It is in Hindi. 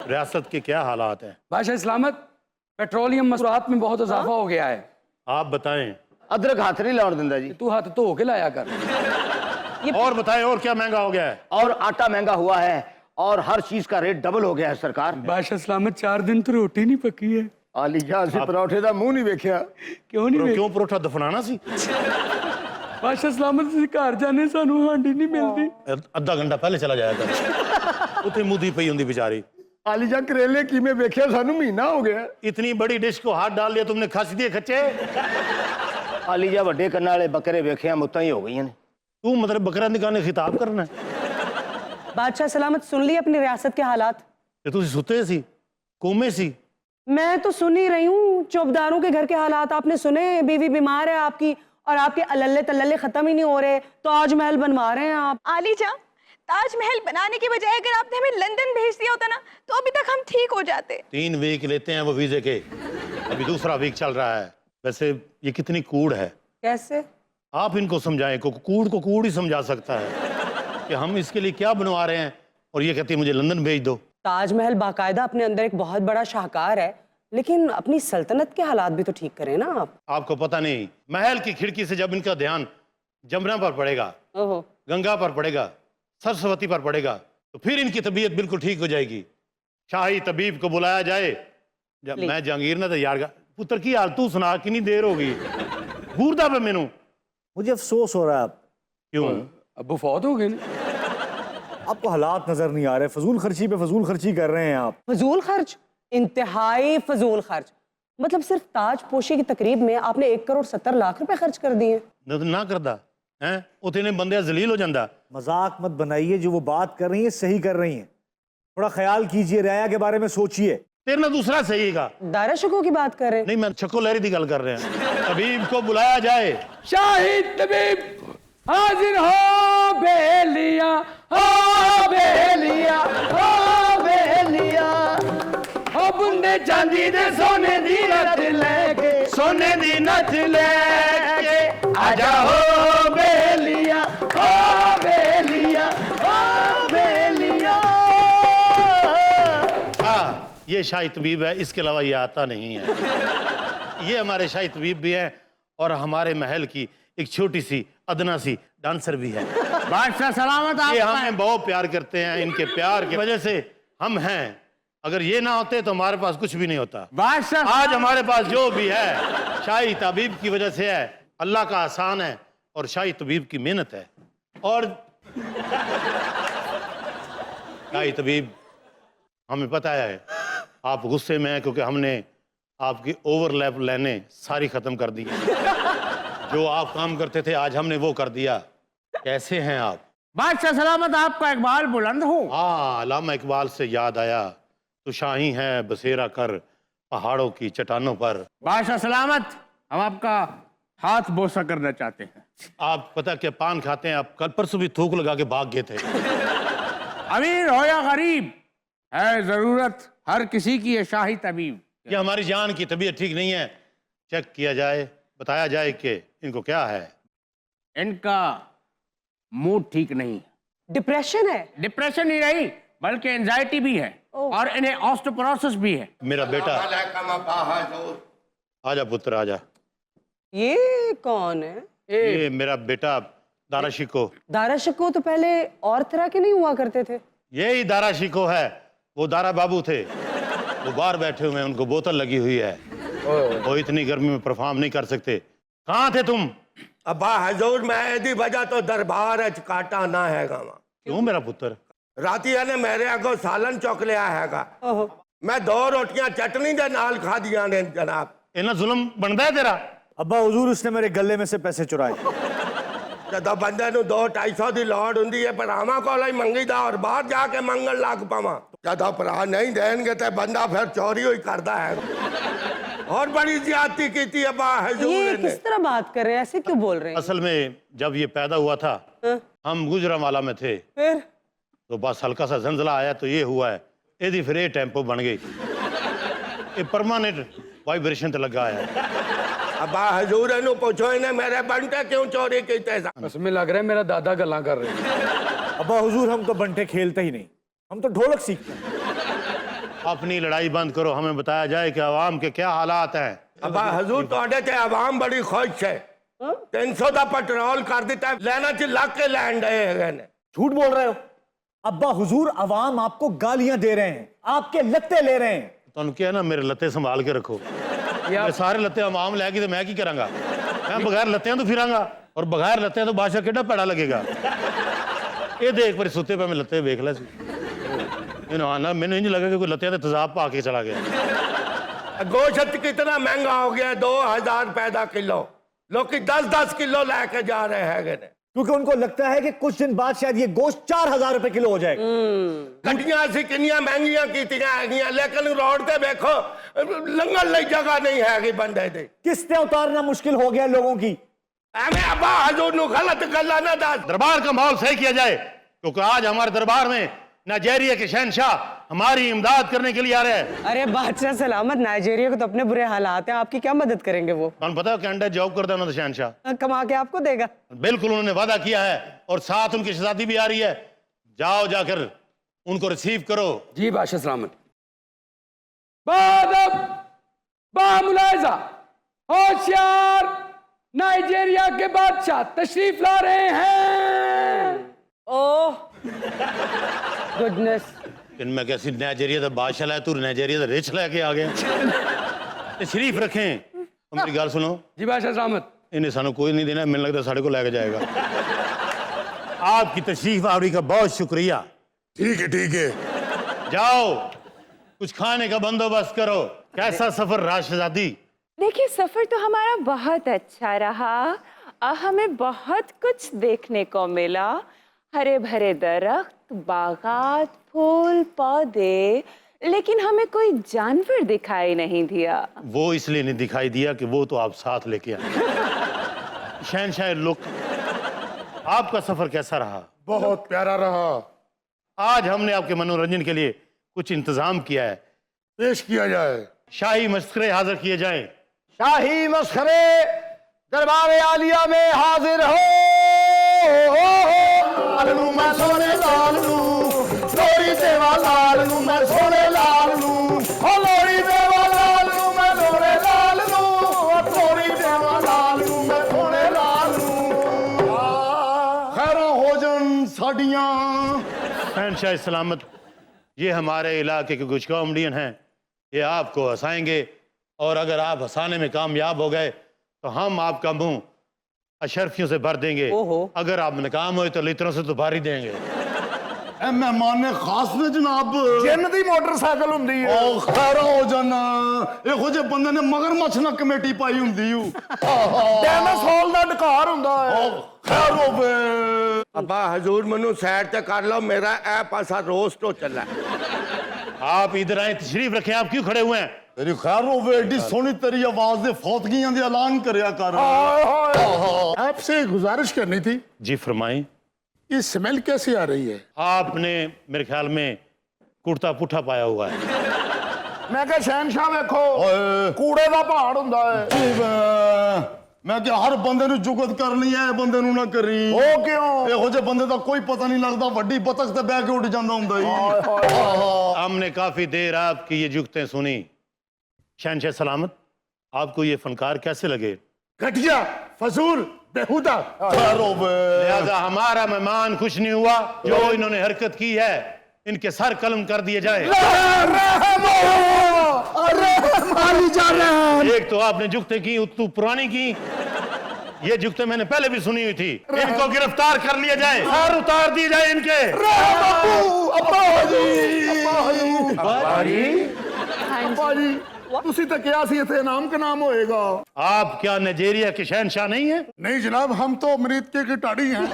रियासत के क्या हालात हैं? बादशाह इस्लामत, पेट्रोलियम मसरूआत में बहुत इजाफा हो गया है। आप बताएं। अदरक हाथ नहीं लाउन दिंदा जी। तू हाथ धो के लाया कर। और बताएं, और क्या महंगा हो गया है? और आटा महंगा हुआ है और हर चीज का रेट डबल हो गया है सरकार। बादशाह इस्लामत 4 दिन तो रोटी नहीं पकी है। आली जहां से परोठे का मुंह नहीं देखा। क्यों नहीं? क्यों परोठा दफनाना सी? बादशाह इस्लामत से घर जाने सानू हांडी नहीं मिलती। अद्धा घंटा पहले चला जाया था। उतनी मुद्दी पई हुंदी बेचारी। आली जा करेले की में देखा सानू महीना हो गया। इतनी बड़ी डिश को हाथ डाल लिया तुमने, खस दिए खच्चे। आली जा वड्डे कन्ना वाले बकरे वेखे मुत्तां ही हो गई ने। तू मतलब बकरा निकालने खिताब करना है? बादशाह सलामत सुन ली अपनी रियासत के हालात? ये तुम सुते सी, कोमे सी। मैं तो सुन ही रही हूँ। चौबदारों के घर के हालात आपने सुने? बीवी बीमार है आपकी और आपके अल्ले तल्ले खत्म ही नहीं हो रहे, ताजमहल बनवा रहे हैं आप। आलीजा, ताजमहल बनाने के बजाय अगर आपने हमें लंदन भेज दिया होता ना तो अभी तक हम ठीक हो जाते। 3 वीक लेते हैं वो वीजे के, अभी दूसरा वीक चल रहा है। वैसे ये कितनी कूड़ है। कैसे? आप इनको समझाएं। कूड़ को कूड़ ही समझा सकता है कि हम इसके लिए क्या बनवा रहे हैं, और ये कहती है मुझे लंदन भेज दो। ताजमहल बाकायदा अपने अंदर एक बहुत बड़ा शाहकार है, लेकिन अपनी सल्तनत के हालात भी तो ठीक करें ना आप। आपको पता नहीं, महल की खिड़की से जब इनका ध्यान जमुना पर पड़ेगा, ओहो। गंगा पर पड़ेगा, सरस्वती पर पड़ेगा, तो फिर इनकी तबीयत बिल्कुल ठीक हो जाएगी। शाही तबीब को बुलाया जाए। जब मैं जहांगीर ना तैयार का पुत्र की हाल तू सुना, कितनी देर होगी घूरदा पे मैनू। मुझे अफसोस हो रहा है। क्यों? अबू फौत हो गए। आपको हालात नजर नहीं आ रहे, फजूल खर्ची पे फजूल खर्ची कर रहे हैं आप। फजूल खर्च? इंतहाई फजूल खर्च। मतलब सिर्फ ताज पोशी की तकरीब में आपने 1,70,00,000 रुपए खर्च कर दिए। ना करदा हैं उतने बंदे जलील हो जाता। मजाक मत बनाइए, जो वो बात कर रही है सही कर रही हैं। थोड़ा ख्याल कीजिए, रियाया के बारे में सोचिए। तेरे ना दूसरा सही का। दायरा शिको की बात कर रहे हैं? नहीं, मैं छक्को लहरी की गल कर रहे हैं। तबीब को बुलाया जाए। शाही तबीब हाजिर हो बेलिया, हो बेलिया, हो बेलिया। ओ बुंदे चांदी दे सोने दी नथ लेके, सोने दी नथ लेके आजा हो बेलिया, हो बेलिया, हो बेलिया। हाँ, ये शाही तबीब है, इसके अलावा ये आता नहीं है। ये हमारे शाही तबीब भी हैं और हमारे महल की एक छोटी सी अदना सी डांसर भी है। बादशाह सलामत आप। ये हमें बहुत प्यार करते हैं, इनके प्यार की वजह से हम हैं। अगर ये ना होते तो हमारे पास कुछ भी नहीं होता। बादशाह आज हमारे पास जो भी है शाही तबीब की वजह से है। अल्लाह का आसान है और शाही तबीब की मेहनत है। और शाही तबीब, हमें पता है आप गुस्से में हैं क्योंकि हमने आपकी ओवरलैप लाइनें सारी खत्म कर दी। जो आप काम करते थे आज हमने वो कर दिया। कैसे हैं आप? बादशाह सलामत, आपका इकबाल बुलंद हो। हाँ, अल्लामा इकबाल से याद आया, तो शाही है बसेरा कर पहाड़ों की चट्टानों पर। बादशाह सलामत, हम आपका हाथ बोसा करना चाहते हैं। आप पता क्या पान खाते हैं? आप कल परसों भी थूक लगा के भाग गए थे। अमीर हो या गरीब, है जरूरत हर किसी की ये शाही तबीब। कि हमारी जान की तबीयत ठीक नहीं है, चेक किया जाए, बताया जाए कि इनको क्या है। इनका मूड ठीक नहीं। डिप्रेशन है? डिप्रेशन ही नहीं बल्कि एंजाइटी भी है और इन्हें ऑस्टियोपोरोसिस भी है। मेरा बेटा, आजा पुत्र आजा। ये कौन है? ये मेरा बेटा दारा शिको। दारा शिको तो पहले और तरह के नहीं हुआ करते थे। यही दारा शिको है। वो दारा बाबू थे, वो बाहर बैठे हुए हैं, उनको बोतल लगी हुई है। वो इतनी गर्मी में परफॉर्म नहीं कर सकते। कहाँ थे तुम? अब्बा हजूर, मैं यदि वजह तो दरबार च काटा ना हैगा वा। क्यों मेरा पुत्र? राती ने मेरे अगो सालन चुक लिया हैगा। मैं 2 रोटियां चटनी दे नाल खादियां ने जनाब। इतना जुल्म बनता है तेरा? अब्बा हुजूर, उसने मेरे गले में से पैसे चुराए। जदों बंदे नूं 200-250 की लौड़ हुंदी है भरावां कोलों ही मंगीदा और बाहर जाके मंगण लग पावां। जदों भरा नहीं देणगे ते बंदा फिर चोरी ही करदा है। और बड़ी ज्यादती की अब्बा हजूर ये ने। किस तरह बात कर रहे हैं? ऐसे क्यों बोल रहे हैं? असल में जब ये पैदा हुआ था हम गुजरांवाला में थे, फिर तो बस हल्का सा जंजला आया तो ये हुआ है। यदि फिर ये टेम्पो बन गई, ये परमानेंट वाइब्रेशन तो लगा है। अब्बा हजूर इन्हू पूछो इन्हें मेरे बंटे क्यों चोरी कीते सन। उसमें लग रहा है मेरा दादा गल्ला कर रहे हैं। अब्बा हुजूर, हम तो बंटे खेलते ही नहीं, हम तो ढोलक सीखते हैं। अपनी लड़ाई बंद करो, हमें बताया जाए कि आवाम के क्या हालात हैं। अब्बा हजूर ਤੁਹਾਡੇ ਤੇ ਆਵਾਮ ਬੜੀ ਖੁਸ਼ ਹੈ 300 ਦਾ ਪੈਟਰੋਲ ਕਰ ਦਿੱਤਾ ਲੈਣਾ ਚ ਲੱਗ ਕੇ ਲੈਣ ਡਏ ਹੈਗੇ ਨੇ झूठ बोल रहे हो अब्बा हुजूर, अवाम आपको गालियां दे रहे हैं, आपके लत्ते ले रहे हैं। ਤੁਹਾਨੂੰ ਕਿਹਾ ਨਾ ਮੇਰੇ ਲੱਤੇ ਸੰਭਾਲ ਕੇ ਰੱਖੋ। ਇਹ ਸਾਰੇ ਲੱਤੇ ਆਵਾਮ ਲੈ ਕੇ ਤੇ ਮੈਂ ਕੀ ਕਰਾਂਗਾ? ਮੈਂ ਬਗੈਰ ਲੱਤਿਆਂ ਤੋਂ ਫਿਰਾਂਗਾ, ਔਰ ਬਗੈਰ ਲੱਤਿਆਂ ਤੋਂ ਬਾਦਸ਼ਾਹ ਕਿੱਡਾ ਭੈੜਾ ਲੱਗੇਗਾ। ਇਹ ਦੇਖ ਪਰ ਸੁੱਤੇ ਪਏ ਮੈਂ ਲੱਤੇ ਵੇਖ ਲਿਆ ਸੀ। ਇਹਨੂੰ ਆਨਾ ਮੈਨੂੰ ਇੰਜ ਲੱਗਾ ਕਿ ਕੋਈ ਲੱਤਿਆਂ ਤੇ ਤੇਜ਼ਾਬ ਪਾ ਕੇ ਚਲਾ ਗਿਆ। ਗੋਸ਼ਤ कितना महंगा हो गया 2000 रुपए ਦਾ किलो लोग 10-10 किलो लेके जा रहे हैं क्योंकि उनको लगता है कि कुछ दिन बाद शायद ये गोश्त 4000 रुपए किलो हो जाएगा। गड्डियां ਅਸੀਂ ਕਿੰਨੀਆਂ ਮਹਿੰਗੀਆਂ ਕੀਤੀਆਂ ਹੈਗੀਆਂ ਲੇਕਿन रोड ਤੇ ਵੇਖੋ ਲੰਘਣ ਲਈ ਜਗ੍ਹਾ ਨਹੀਂ ਹੈਗੀ ਬੰਦੇ ਦੀ किस्तें उतारना मुश्किल हो गया लोगों की। ਐਵੇਂ अब्बा हजूर ਨੂੰ गलत ਗੱਲਾਂ ना दस दरबार का माहौल सही किया जाए, क्योंकि आज हमारे दरबार में नाइजीरिया के शहनशाह हमारी इमदाद करने के लिए आ रहे हैं। अरे बादशाह सलामत, नाइजीरिया को तो अपने बुरे हालात हैं, आपकी क्या मदद करेंगे वो? कौन पता है कनाडा जॉब करता है उन्होंने शहनशाह, कमा के आपको देगा। बिल्कुल उन्होंने वादा किया है और साथ उनकी शहजादी भी आ रही है। जाओ जाकर उनको रिसीव करो। जी बादशाह सलामत। बादब बामुलाइजा होशियार, नाइजीरिया के बादशाह तशरीफ ला रहे हैं। ओह गुडनेस, इनमें कैसी नाइजीरिया का बादशाह है, तू नाइजीरिया का रिच लेके आ गया। तशरीफ रखें। मेरी गल सुनो जी बादशाह सलामत। इन्हें सानू कोई नहीं देना, मैंने लगता साढ़े को लेके जाएगा। आपकी तशरीफ आवरी का बहुत शुक्रिया। ठीक है जाओ कुछ खाने का बंदोबस्त करो। कैसा सफर रहा शहजादी? देखिए सफर तो हमारा बहुत अच्छा रहा, हमें बहुत कुछ देखने को मिला। हरे भरे दरख्त, बागात, फूल पौधे, लेकिन हमें कोई जानवर दिखाई नहीं दिया। वो इसलिए नहीं दिखाई दिया कि वो तो आप साथ लेके आए। शहनशाह लुक, आपका सफर कैसा रहा? बहुत प्यारा रहा। आज हमने आपके मनोरंजन के लिए कुछ इंतजाम किया है। पेश किया जाए। शाही मस्खरे हाजिर किए जाएं। शाही मस्खरे दरबार आलिया में हाजिर हो। मैं सोने लाल लोरी देवा लाल मैं सोने लाल लोरी देवा लाल मैं सोने लाल लोरी देवा लाल मैं सोने लाल खैर हो जन साडियां। शहनशाह सलामत, ये हमारे इलाके के कुछ कॉमेडियन हैं, ये आपको हंसाएंगे और अगर आप हंसाने में कामयाब हो गए तो हम आपका मुंह अशरफियों से भर देंगे। अगर आप नाकाम हुए तो लित्रों से तो भर ही देंगे। मेहमान ने खास ने जनाब जिन दी मोटरसाइकिल हुंदी है ओ खैर हो जाना ਇਹੋ ਜਿਹੇ ਬੰਦੇ ਨੇ ਮਗਰਮੱਛ ਨਾਲ ਕਮੇਟੀ ਪਾਈ ਹੁੰਦੀ ਊ ਡਾਇਨਾਸੌਰ ਦਾ ਢਕਾਰ ਹੁੰਦਾ ਹੈ। ਖੈਰ ਹੋਵੇ। अब्बा हजूर मनु साइड ते कर लो, मेरा ए पासा रोस्ट हो चला। आप इधर आए, तशरीफ रखें। आप क्यों खड़े हुए हैं? तेरी खैर होवे, एडी सोहनी तेरी आवाज दे फौतगियां दे ऐलान करया कर। आपसे गुजारिश करनी थी, जी फरमाएं। ये स्मेल कैसी आ रही है? आपने मेरे ख्याल में कुर्ता पुठा पाया हुआ है। मैं क्या शहनशाह वेखो कूड़े का पहाड़ हुंदा है। मैं क्या हर बंदे नु जुगत करनी है, बंदे नु ना करी। ओ क्यों? ਇਹੋ ਜਿਹੇ ਬੰਦੇ ਦਾ ਕੋਈ ਪਤਾ ਨਹੀਂ ਲੱਗਦਾ, ਵੱਡੀ ਬਤਖ ਤੇ ਬਹਿ ਕੇ ਉੱਡ ਜਾਂਦਾ ਹੁੰਦਾ ਹੀ। हमने काफी देर आपकी ये जुगतें सुनी। शहनशाह सलामत, आपको ये फनकार कैसे लगे? घटिया, फजूल, बेहुदा। खैर होवे। लिहाजा हमारा मेहमान खुश नहीं हुआ जो इन्होंने हरकत की है, इनके सर कलम कर दिए जाए। एक तो आपने जुगतें की उतू पुरानी की, ये जुगतें मैंने पहले भी सुनी हुई थी। इनको गिरफ्तार कर लिया जाए, सर उतार दिए जाए इनके। ਤੁਸੀਂ ਤਾਂ ਕਿਹਾ ਸੀ ਇੱਥੇ ਇਨਾਮ का नाम होएगा। आप क्या नाइजीरिया के शहनशाह नहीं है? नहीं जनाब, हम तो अमरीका के ढाड़ी हैं।